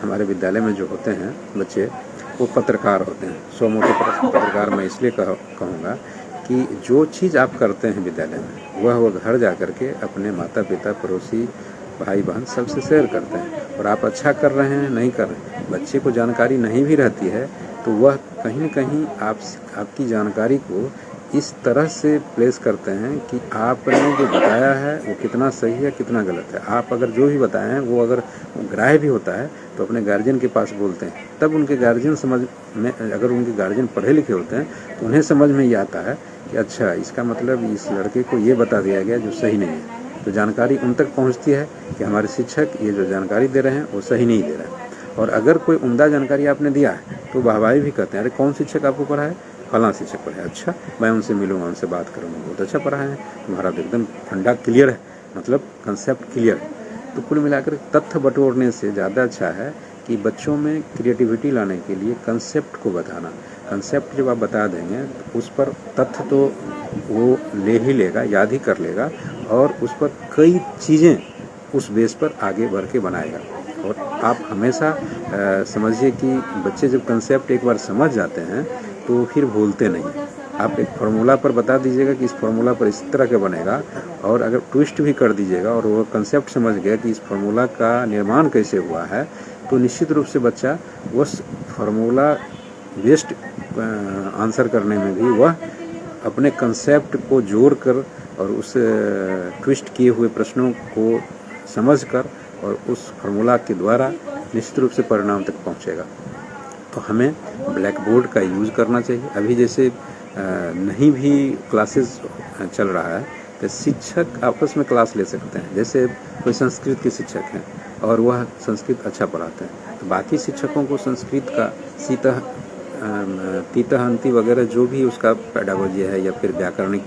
हमारे विद्यालय में जो होते हैं बच्चे, वो पत्रकार होते हैं। सौ मोटे पत्रकार मैं इसलिए कहूँगा कि जो चीज़ आप करते हैं विद्यालय में वह घर जा कर के अपने माता पिता, पड़ोसी, भाई बहन सबसे शेयर करते हैं। और आप अच्छा कर रहे हैं नहीं कर रहे हैं, बच्चे को जानकारी नहीं भी रहती है तो वह कहीं न कहीं आपकी जानकारी को इस तरह से प्लेस करते हैं कि आपने जो बताया है वो कितना सही है कितना गलत है। आप अगर जो भी बताए हैं वो अगर ग्राह्य भी होता है तो अपने गार्जियन के पास बोलते हैं, तब उनके गार्जियन समझ में, अगर उनके गार्जियन पढ़े लिखे होते हैं तो उन्हें समझ में ये आता है कि अच्छा इसका मतलब इस लड़के को ये बता दिया गया जो सही नहीं है। तो जानकारी उन तक पहुँचती है कि हमारे शिक्षक ये जो जानकारी दे रहे हैं वो सही नहीं दे रहे हैं। और अगर कोई उम्दा जानकारी आपने दिया है तो वाहवाही भी कहते हैं, अरे कौन शिक्षक आपको पढ़ा है? फलां शिक्षक पढ़ा है। अच्छा, मैं उनसे मिलूंगा, उनसे बात करूंगा, बहुत अच्छा पढ़ा है, तुम्हारा तो एकदम फंडा क्लियर है, मतलब कंसेप्ट क्लियर है। तो कुल मिलाकर तथ्य बटोरने से ज़्यादा अच्छा है कि बच्चों में क्रिएटिविटी लाने के लिए कंसेप्ट को बताना। कंसेप्ट जब आप बता देंगे तो उस पर तथ्य तो वो ले ही लेगा, याद ही कर लेगा, और उस पर कई चीज़ें उस बेस पर आगे बढ़ के बनाएगा। और आप हमेशा समझिए कि बच्चे जब कंसेप्ट एक बार समझ जाते हैं तो फिर भूलते नहीं। आप एक फार्मूला पर बता दीजिएगा कि इस फार्मूला पर इस तरह का बनेगा, और अगर ट्विस्ट भी कर दीजिएगा और वो कंसेप्ट समझ गया कि इस फार्मूला का निर्माण कैसे हुआ है, तो निश्चित रूप से बच्चा उस फार्मूला बेस्ड आंसर करने में भी वह अपने कंसेप्ट को जोड़कर और उस ट्विस्ट किए हुए प्रश्नों को समझकर और उस फार्मूला के द्वारा निश्चित रूप से परिणाम तक पहुंचेगा। तो हमें ब्लैक बोर्ड का यूज़ करना चाहिए। अभी जैसे नहीं भी क्लासेस चल रहा है तो शिक्षक आपस में क्लास ले सकते हैं। जैसे कोई संस्कृत के शिक्षक हैं और वह संस्कृत अच्छा पढ़ाते हैं, तो बाकी शिक्षकों को संस्कृत का तीतहंती वगैरह जो भी उसका पेडागोजी है या फिर व्याकरणिक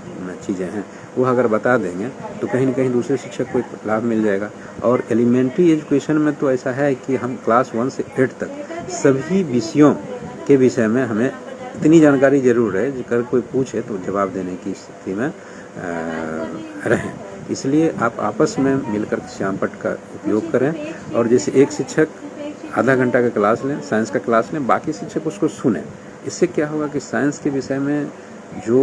चीज़ें हैं वो अगर बता देंगे तो कहीं न कहीं दूसरे शिक्षक को लाभ मिल जाएगा। और एलिमेंट्री एजुकेशन में तो ऐसा है कि हम क्लास 1 से 8 तक सभी विषयों के विषय में हमें इतनी जानकारी ज़रूर है कि अगर कोई पूछे तो जवाब देने की स्थिति में रहें। इसलिए आप आपस में मिलकर श्यामपट्ट का उपयोग करें, और जैसे एक शिक्षक आधा घंटा का क्लास लें, साइंस का क्लास लें, बाकी शिक्षक उसको सुनें। इससे क्या होगा कि साइंस के विषय में जो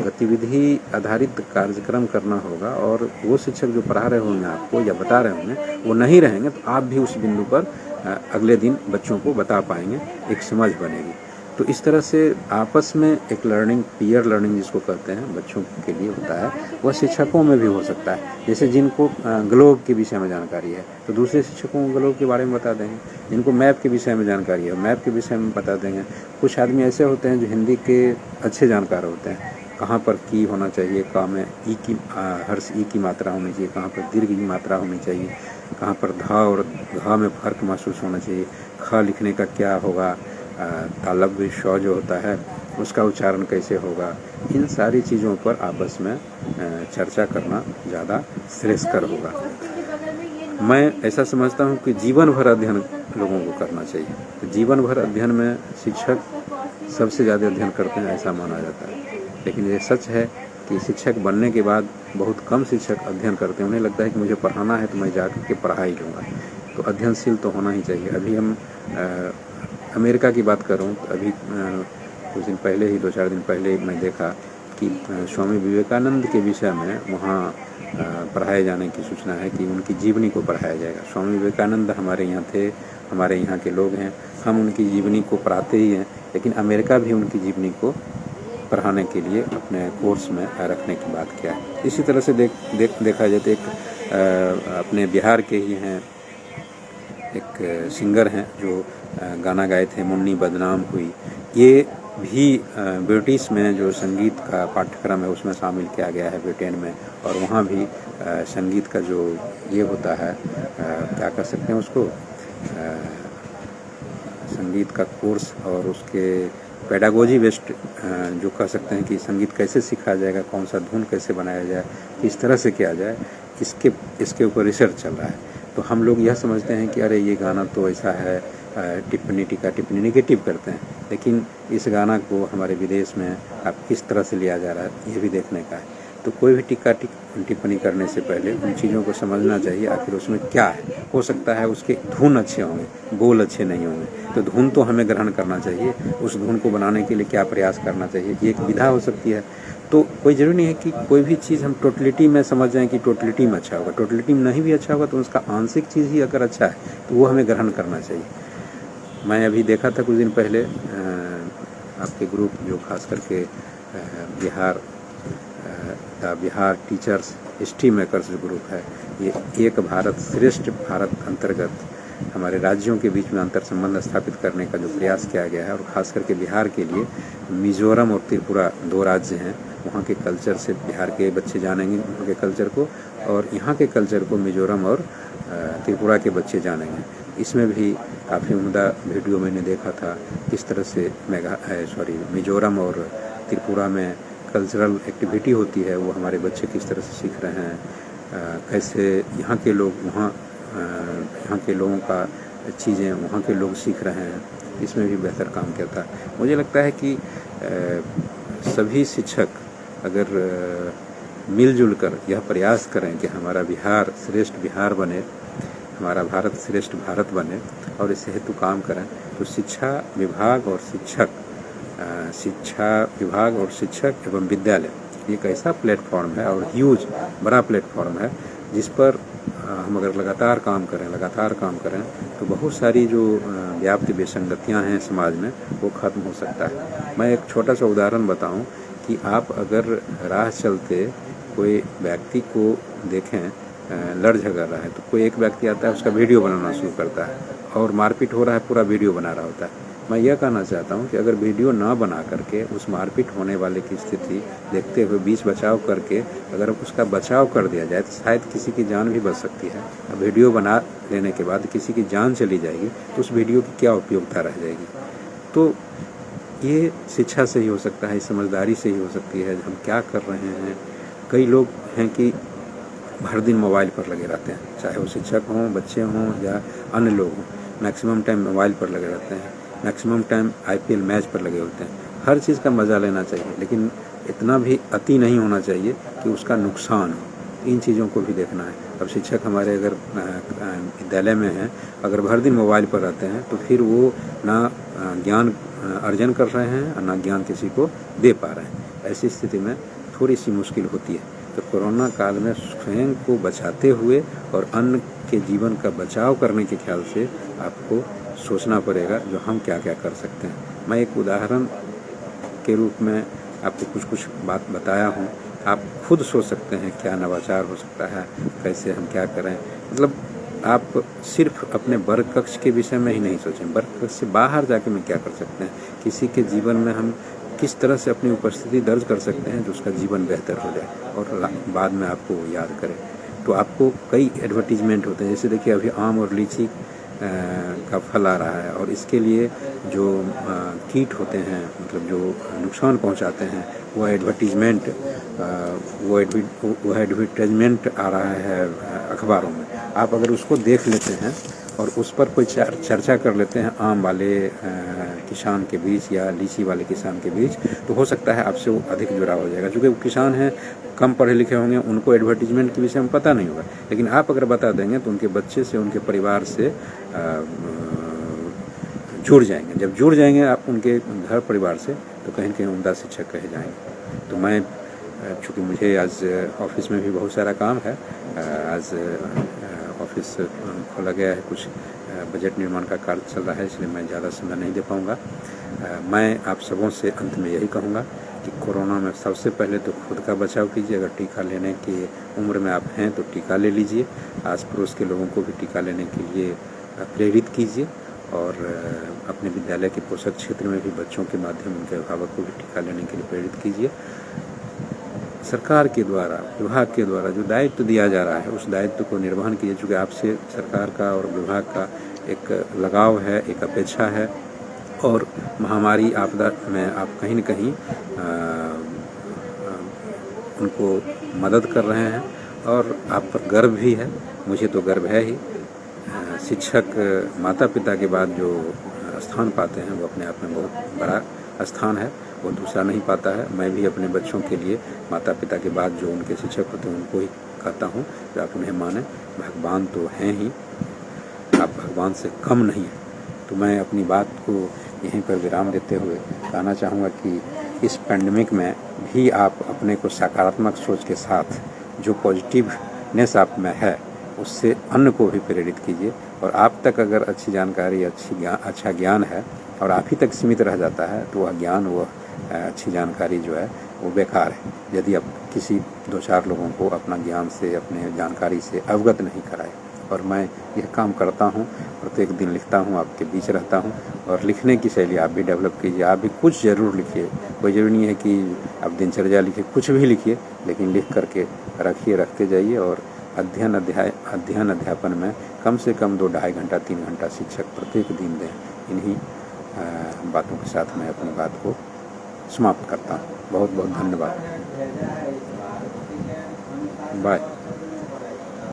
गतिविधि आधारित कार्यक्रम करना होगा और वो शिक्षक जो पढ़ा रहे होंगे आपको या बता रहे होंगे वो नहीं रहेंगे, तो आप भी उस बिंदु पर अगले दिन बच्चों को बता पाएंगे, एक समझ बनेगी। तो इस तरह से आपस में एक लर्निंग, पीयर लर्निंग जिसको कहते हैं, बच्चों के लिए होता है, वह शिक्षकों में भी हो सकता है। जैसे जिनको ग्लोब के विषय में जानकारी है तो दूसरे शिक्षकों को ग्लोब के बारे में बता देंगे, जिनको मैप के विषय में जानकारी है मैप के विषय में बता देंगे। कुछ आदमी ऐसे होते हैं जो हिंदी के अच्छे जानकार होते हैं, कहाँ पर की होना चाहिए, कहाँ में ई की हर्ष ई की मात्रा होनी चाहिए, कहाँ पर दीर्घ की मात्रा होनी चाहिए, कहाँ पर धा और घा में फ़र्क महसूस होना चाहिए, ख लिखने का क्या होगा, तालव्य श जो होता है उसका उच्चारण कैसे होगा। इन सारी चीज़ों पर आपस में चर्चा करना ज़्यादा श्रेयस्कर होगा। मैं ऐसा समझता हूँ कि जीवन भर अध्ययन लोगों को करना चाहिए। तो जीवन भर अध्ययन में शिक्षक सबसे ज़्यादा अध्ययन करते हैं ऐसा माना जाता है, लेकिन ये सच है कि शिक्षक बनने के बाद बहुत कम शिक्षक अध्ययन करते हैं। उन्हें लगता है कि मुझे पढ़ाना है तो मैं जा कर के पढ़ा ही लूँगा। तो अध्ययनशील तो होना ही चाहिए। अभी हम अमेरिका की बात करूं तो अभी कुछ दिन पहले ही, 2-4 दिन पहले मैं देखा कि स्वामी विवेकानंद के विषय में वहाँ पढ़ाए जाने की सूचना है कि उनकी जीवनी को पढ़ाया जाएगा। स्वामी विवेकानंद हमारे यहाँ थे, हमारे यहाँ के लोग हैं, हम उनकी जीवनी को पढ़ाते ही हैं, लेकिन अमेरिका भी उनकी जीवनी को पढ़ाने के लिए अपने कोर्स में रखने की बात किया है। इसी तरह से देखा जाए तो एक अपने बिहार के ही हैं, एक सिंगर हैं जो गाना गाए थे मुन्नी बदनाम हुई। ये भी ब्रिटिश में जो संगीत का पाठ्यक्रम है उसमें शामिल किया गया है ब्रिटेन में, और वहाँ भी संगीत का जो ये होता है, क्या कर सकते हैं उसको, संगीत का कोर्स और उसके पेडागोजी बेस्ड जो कह सकते हैं कि संगीत कैसे सीखा जाएगा, कौन सा धुन कैसे बनाया जाए, किस तरह से किया जाए, इसके ऊपर रिसर्च चल रहा है। तो हम लोग यह समझते हैं कि अरे ये गाना तो ऐसा है, टिप्पणी टीका टिप्पणी नेगेटिव करते हैं, लेकिन इस गाना को हमारे विदेश में अब किस तरह से लिया जा रहा है ये भी देखने का है। तो कोई भी टिप्पणी करने से पहले उन चीज़ों को समझना चाहिए आखिर उसमें क्या है। हो सकता है उसके धुन अच्छे होंगे, बोल अच्छे नहीं होंगे, तो धुन तो हमें ग्रहण करना चाहिए। उस धुन को बनाने के लिए क्या प्रयास करना चाहिए, ये एक विधा हो सकती है। तो कोई ज़रूरी नहीं है कि कोई भी चीज़ हम टोटलिटी में समझ जाएं कि टोटलिटी में अच्छा होगा। टोटलिटी में नहीं भी अच्छा होगा तो उसका आंशिक चीज़ ही अगर अच्छा है तो वो हमें ग्रहण करना चाहिए। मैं अभी देखा था कुछ दिन पहले आपके ग्रुप जो खास करके बिहार टीचर्स हिस्ट्री मेकर्स जो ग्रुप है, ये एक भारत श्रेष्ठ भारत अंतर्गत हमारे राज्यों के बीच में अंतर संबंध स्थापित करने का जो प्रयास किया गया है, और ख़ास करके बिहार के लिए मिज़ोरम और त्रिपुरा 2 राज्य हैं, वहाँ के कल्चर से बिहार के बच्चे जानेंगे वहाँ के कल्चर को, और यहाँ के कल्चर को मिज़ोरम और त्रिपुरा के बच्चे जानेंगे। इसमें भी काफ़ी उम्दा वीडियो मैंने देखा था, किस तरह से मिज़ोरम और त्रिपुरा में कल्चरल एक्टिविटी होती है, वो हमारे बच्चे किस तरह से सीख रहे हैं, कैसे यहाँ के लोग यहाँ के लोगों का चीज़ें वहाँ के लोग सीख रहे हैं, इसमें भी बेहतर काम किया था। मुझे लगता है कि सभी शिक्षक अगर मिलजुल कर यह प्रयास करें कि हमारा बिहार श्रेष्ठ बिहार बने, हमारा भारत श्रेष्ठ भारत बने, और इस हेतु काम करें, तो शिक्षा विभाग और शिक्षक एवं विद्यालय एक ऐसा प्लेटफॉर्म है और ह्यूज बड़ा प्लेटफॉर्म है जिस पर हम अगर लगातार काम करें तो बहुत सारी जो व्याप्त विसंगतियाँ हैं समाज में वो खत्म हो सकता है। मैं एक छोटा सा उदाहरण बताऊं कि आप अगर राह चलते कोई व्यक्ति को देखें लड़ झगड़ रहा है, तो कोई एक व्यक्ति आता है उसका वीडियो बनाना शुरू करता है और मारपीट हो रहा है पूरा वीडियो बना रहा होता है। मैं यह कहना चाहता हूं कि अगर वीडियो ना बना करके उस मारपीट होने वाले की स्थिति देखते हुए बीच बचाव करके अगर उसका बचाव कर दिया जाए तो शायद किसी की जान भी बच सकती है। अब वीडियो बना लेने के बाद किसी की जान चली जाएगी तो उस वीडियो की क्या उपयोगिता रह जाएगी। तो ये शिक्षा से ही हो सकता है, समझदारी से ही हो सकती है। हम क्या कर रहे हैं, कई लोग हैं कि भर दिन मोबाइल पर लगे रहते हैं, चाहे वो शिक्षक हों, बच्चे हों या अन्य लोग हों, मैक्सिमम टाइम मोबाइल पर लगे रहते हैं, मैक्सिमम टाइम IPL मैच पर लगे होते हैं। हर चीज़ का मज़ा लेना चाहिए, लेकिन इतना भी अति नहीं होना चाहिए कि उसका नुकसान हो। इन चीज़ों को भी देखना है। अब शिक्षक हमारे अगर विद्यालय में हैं, अगर भर दिन मोबाइल पर रहते हैं तो फिर वो ना ज्ञान अर्जन कर रहे हैं और ना ज्ञान किसी को दे पा रहे हैं। ऐसी स्थिति में थोड़ी सी मुश्किल होती है। तो कोरोना काल में स्वयं को बचाते हुए और अन्य के जीवन का बचाव करने के ख्याल से आपको सोचना पड़ेगा जो हम क्या क्या कर सकते हैं। मैं एक उदाहरण के रूप में आपको कुछ बात बताया हूँ, आप खुद सोच सकते हैं क्या नवाचार हो सकता है, कैसे हम क्या करें। मतलब आप सिर्फ अपने वर्ग कक्ष के विषय में ही नहीं सोचें, वर्ग कक्ष से बाहर जाके में क्या कर सकते हैं, किसी के जीवन में हम किस तरह से अपनी उपस्थिति दर्ज कर सकते हैं जो उसका जीवन बेहतर हो जाए और बाद में आपको याद करें। तो आपको कई एडवर्टीजमेंट होते हैं, जैसे देखिए अभी आम और लीची का फल आ रहा है और इसके लिए जो कीट होते हैं, मतलब जो नुकसान पहुंचाते हैं, वो एडवर्टीजमेंट आ रहा है अखबारों में। आप अगर उसको देख लेते हैं और उस पर कोई चर्चा कर लेते हैं आम वाले किसान के बीच या लीची वाले किसान के बीच, तो हो सकता है आपसे वो अधिक जुड़ाव हो जाएगा। चूँकि वो किसान हैं, कम पढ़े लिखे होंगे, उनको एडवर्टीजमेंट के विषय में पता नहीं होगा, लेकिन आप अगर बता देंगे तो उनके बच्चे से, उनके परिवार से जुड़ जाएंगे। जब जुड़ जाएंगे आप उनके घर परिवार से, तो कहीं न कहीं उम्दा शिक्षक कहे जाएंगे। तो मैं चूँकि मुझे आज ऑफिस में भी बहुत सारा काम है, आज ऑफिस खोला गया है, कुछ बजट निर्माण का कार्य चल रहा है, इसलिए मैं ज़्यादा समय नहीं दे पाऊँगा। मैं आप सबों से अंत में यही कहूँगा कि कोरोना में सबसे पहले तो खुद का बचाव कीजिए। अगर टीका लेने की उम्र में आप हैं तो टीका ले लीजिए, आस पड़ोस के लोगों को भी टीका लेने के लिए प्रेरित कीजिए, और अपने विद्यालय के पोषक क्षेत्र में भी बच्चों के माध्यम उनके अभिभावक को भी टीका लेने के लिए प्रेरित कीजिए। सरकार के द्वारा, विभाग के द्वारा जो दायित्व दिया जा रहा है, उस दायित्व को निर्वहन कीजिए। चूँकि आपसे सरकार का और विभाग का एक लगाव है, एक अपेक्षा है, और महामारी आपदा में आप कहीं न कहीं उनको मदद कर रहे हैं और आप पर गर्व भी है। मुझे तो गर्व है ही। शिक्षक माता पिता के बाद जो स्थान पाते हैं वो अपने आप में बहुत बड़ा स्थान है वो दूसरा नहीं पाता है। मैं भी अपने बच्चों के लिए माता पिता के बाद जो उनके शिक्षक होते हैं उनको ही कहता हूँ कि आप उन्हें माने, भगवान तो हैं ही, आप भगवान से कम नहीं हैं। तो मैं अपनी बात को यहीं पर विराम देते हुए कहना चाहूँगा कि इस पैंडेमिक में भी आप अपने को सकारात्मक सोच के साथ जो पॉजिटिवनेस आप में है उससे अन्य को भी प्रेरित कीजिए। और आप तक अगर अच्छी जानकारी, अच्छा ज्ञान है और आप ही तक सीमित रह जाता है तो वह ज्ञान, वह अच्छी जानकारी जो है वो बेकार है यदि आप किसी 2-4 लोगों को अपना ज्ञान से, अपने जानकारी से अवगत नहीं कराए। और मैं यह काम करता हूँ, प्रत्येक दिन लिखता हूँ, आपके बीच रहता हूँ। और लिखने की शैली आप भी डेवलप कीजिए, आप भी कुछ ज़रूर लिखिए। कोई ज़रूरी नहीं है कि आप दिनचर्या लिखिए, कुछ भी लिखिए, लेकिन लिख करके रखिए, रखते जाइए। और अध्ययन अध्यापन में कम से कम 2-2.5 घंटा 3 घंटा शिक्षक प्रत्येक दिन दें। इन्हीं बातों के साथ मैं अपनी बात को समाप्त करता हूँ। बहुत बहुत धन्यवाद। बाय।